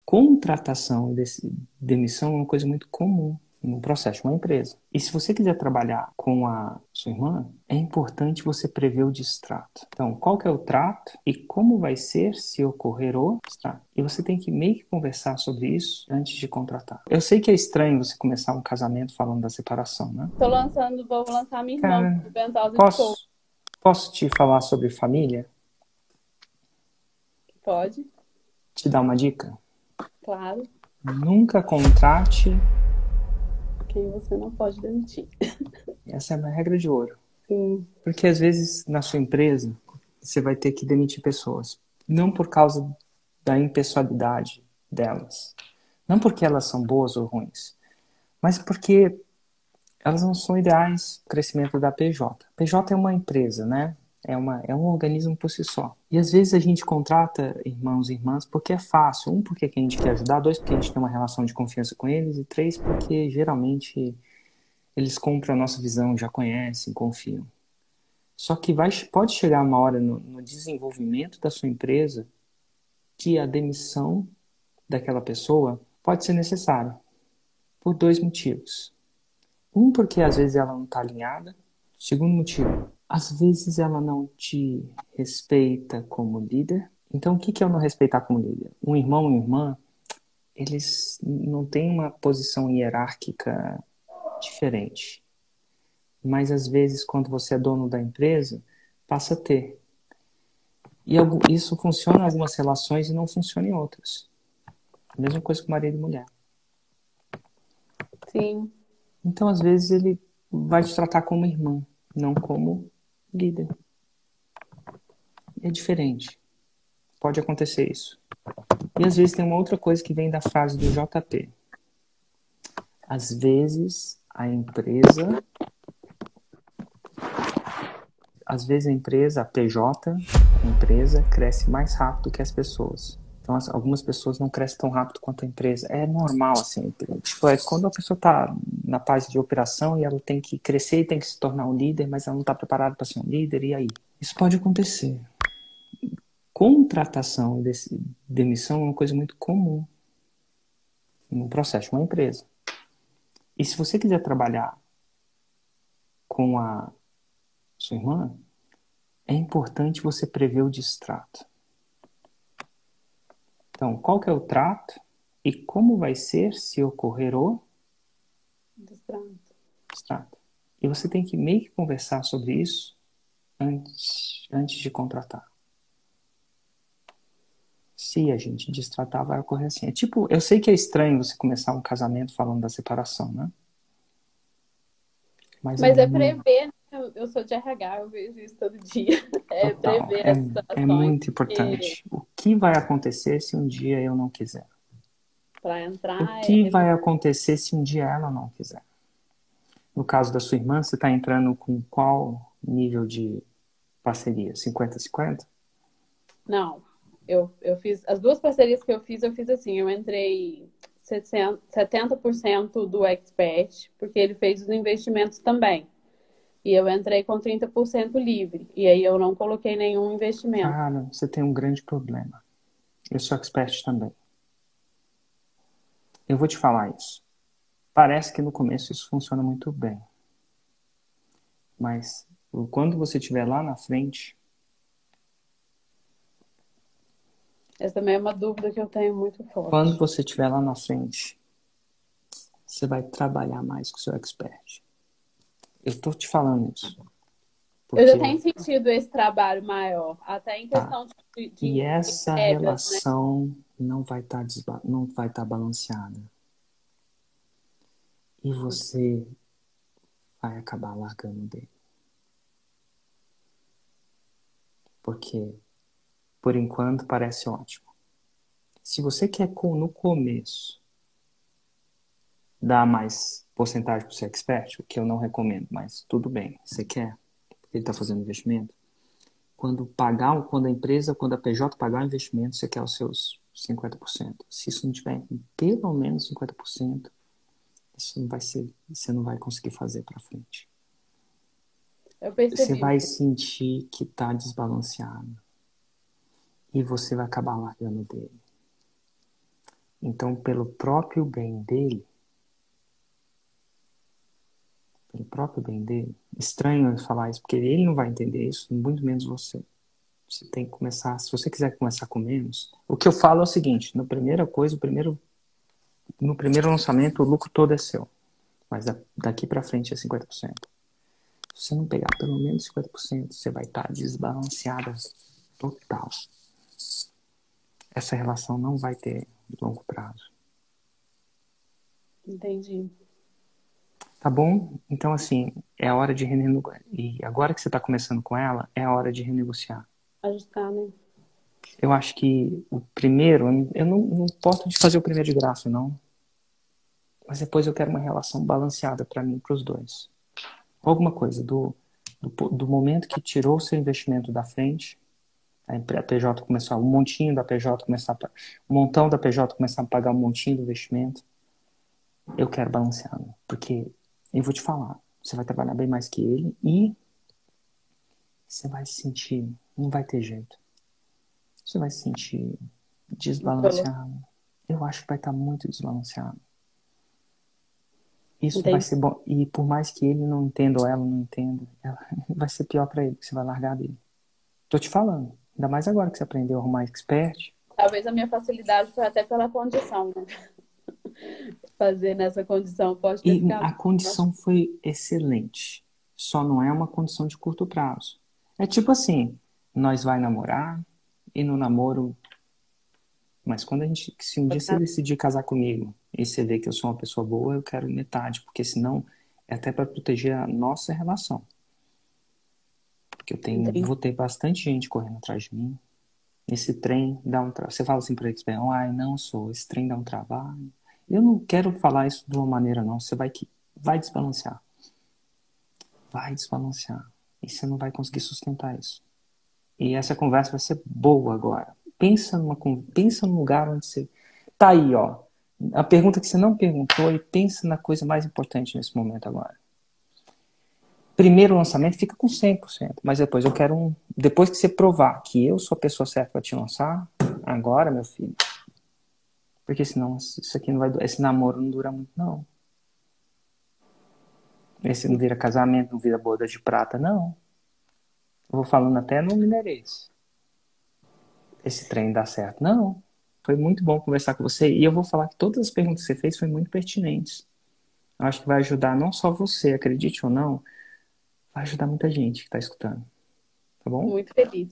Contratação e demissão é uma coisa muito comum no processo de uma empresa. E se você quiser trabalhar com a sua irmã, é importante você prever o distrato. Então, qual que é o trato e como vai ser se ocorrer o distrato? E você tem que meio que conversar sobre isso antes de contratar. Eu sei que é estranho você começar um casamento falando da separação, né? Vou lançar minha irmã Cara, pro Ventosa de Fogo. posso te falar sobre família? Pode, Te dar uma dica? claro, Nunca contrate, quem você não pode demitir. essa é a minha regra de ouro. Sim, Porque às vezes na sua empresa você vai ter que demitir pessoas. Não por causa da impessoalidade delas. Não porque elas são boas ou ruins. Mas porque elas não são ideais para o crescimento da PJ. A PJ é uma empresa, né? É um organismo por si só. E às vezes a gente contrata irmãos e irmãs porque é fácil. Um, porque a gente quer ajudar. Dois, porque a gente tem uma relação de confiança com eles. E três, porque geralmente eles compram a nossa visão, já conhecem, confiam. Só que pode chegar uma hora no desenvolvimento da sua empresa que a demissão daquela pessoa pode ser necessária, por dois motivos. Um, porque às vezes ela não está alinhada. Segundo motivo, às vezes ela não te respeita como líder. Então, o que é o não respeitar como líder? Um irmão e uma irmã, eles não têm uma posição hierárquica diferente. Mas às vezes, quando você é dono da empresa, passa a ter. E isso funciona em algumas relações e não funciona em outras. A mesma coisa com marido e mulher. sim. Então, às vezes, ele vai te tratar como irmã, não como líder. É diferente. Pode acontecer isso. E às vezes tem uma outra coisa que vem da frase do JP. Às vezes a empresa, a PJ, a empresa cresce mais rápido que as pessoas. Então, algumas pessoas não crescem tão rápido quanto a empresa. É normal, assim. Tipo, é quando a pessoa está na fase de operação e ela tem que crescer e tem que se tornar um líder, mas ela não está preparada para ser um líder, e aí? Isso pode acontecer. Contratação e demissão é uma coisa muito comum no processo de uma empresa. E se você quiser trabalhar com a sua irmã, é importante você prever o distrato. Então, qual que é o trato e como vai ser se ocorrer o Distrato. distrato. E você tem que meio que conversar sobre isso antes de contratar. Se a gente distratar, vai ocorrer assim. É tipo, eu sei que é estranho você começar um casamento falando da separação, né? Mas é Mas é muito, prever, né? Eu sou de RH, eu vejo isso todo dia. É total, prever as é situações muito que importante. O que vai acontecer se um dia eu não quiser? para O entrar que ele vai acontecer se um dia ela não quiser? No caso da sua irmã, você está entrando com qual nível de parceria? 50-50? não. Eu fiz as duas parcerias que eu fiz assim, eu entrei 70% do expert, porque ele fez os investimentos também. E eu entrei com 30% livre. E aí eu não coloquei nenhum investimento. Cara, você tem um grande problema. Eu sou expert também. Eu vou te falar isso. Parece que no começo isso funciona muito bem. Mas quando você estiver lá na frente, Essa também é uma dúvida que eu tenho muito quando forte. você estiver lá na frente, você vai trabalhar mais com o seu expert. Eu tô te falando isso. Eu já Porque, tenho sentido esse trabalho maior, até em tá. questão E de essa entregas, né? relação não vai estar balanceada. E você vai acabar largando dele. Porque, por enquanto, parece ótimo. Se você quer, no começo, dar mais porcentagem para o seu expert, o que eu não recomendo, mas tudo bem, você quer, ele está fazendo investimento, quando a PJ pagar o investimento, você quer os seus 50%. Se isso não tiver pelo menos 50%, isso não vai ser, você não vai conseguir fazer para frente. Eu Você percebi. vai sentir que está desbalanceado e você vai acabar largando dele. Então, pelo próprio bem dele, estranho eu falar isso, porque ele não vai entender isso, muito menos você. Você tem que começar, se você quiser começar com menos, o que eu falo é o seguinte, no primeiro lançamento, o lucro todo é seu, mas daqui para frente é 50%. Se você não pegar pelo menos 50%, você vai estar desbalanceada total. Essa relação não vai ter longo prazo. Entendi. Tá bom? Então, assim, é a hora de renegociar. E agora que você está começando com ela, é a hora de renegociar. Ajustar, né? Eu acho que o primeiro, eu não posso te fazer o primeiro de graça, não. Mas depois eu quero uma relação balanceada para mim e para os dois. Alguma coisa do momento que tirou o seu investimento da frente, a PJ começar, um montinho da PJ começar, um montão da PJ começar a pagar um montinho do investimento, eu quero balanceado. Porque eu vou te falar, você vai trabalhar bem mais que ele e você vai se sentir, não vai ter jeito. Você vai se sentir desbalanceado. Eu acho que vai estar muito desbalanceado. Isso Entendi. vai ser bom. E por mais que ele não entenda ou ela não entenda, vai ser pior pra ele, que você vai largar dele. Tô te falando. Ainda mais agora que você aprendeu a arrumar expert. Talvez a minha facilidade foi até pela condição, né? Fazer nessa condição pode ter E ficado. a condição foi excelente. Só não é uma condição de curto prazo. É tipo assim, nós vai namorar e no namoro. Mas se um dia você decidir casar comigo e você ver que eu sou uma pessoa boa, eu quero metade, porque senão é até para proteger a nossa relação. Porque Entendi. vou ter bastante gente correndo atrás de mim. Esse trem dá um trabalho. Você fala assim para eles, ai, não sou, esse trem dá um trabalho. Eu não quero falar isso de uma maneira, não. Você vai desbalancear. Vai desbalancear. E você não vai conseguir sustentar isso. E essa conversa vai ser boa agora. Pensa num lugar onde você. Tá aí, ó. A pergunta que você não perguntou e pensa na coisa mais importante nesse momento agora. Primeiro lançamento fica com 100%, mas depois eu quero depois que você provar que eu sou a pessoa certa para te lançar, agora, meu filho. Porque senão isso aqui não vai, esse namoro não dura muito, não. Esse não vira casamento, não vira boda de prata, não. Eu vou falando até no mineirês. Esse trem dá certo. Não. Foi muito bom conversar com você. E eu vou falar que todas as perguntas que você fez foram muito pertinentes. Eu acho que vai ajudar não só você, acredite ou não, vai ajudar muita gente que está escutando. Tá bom? Muito feliz.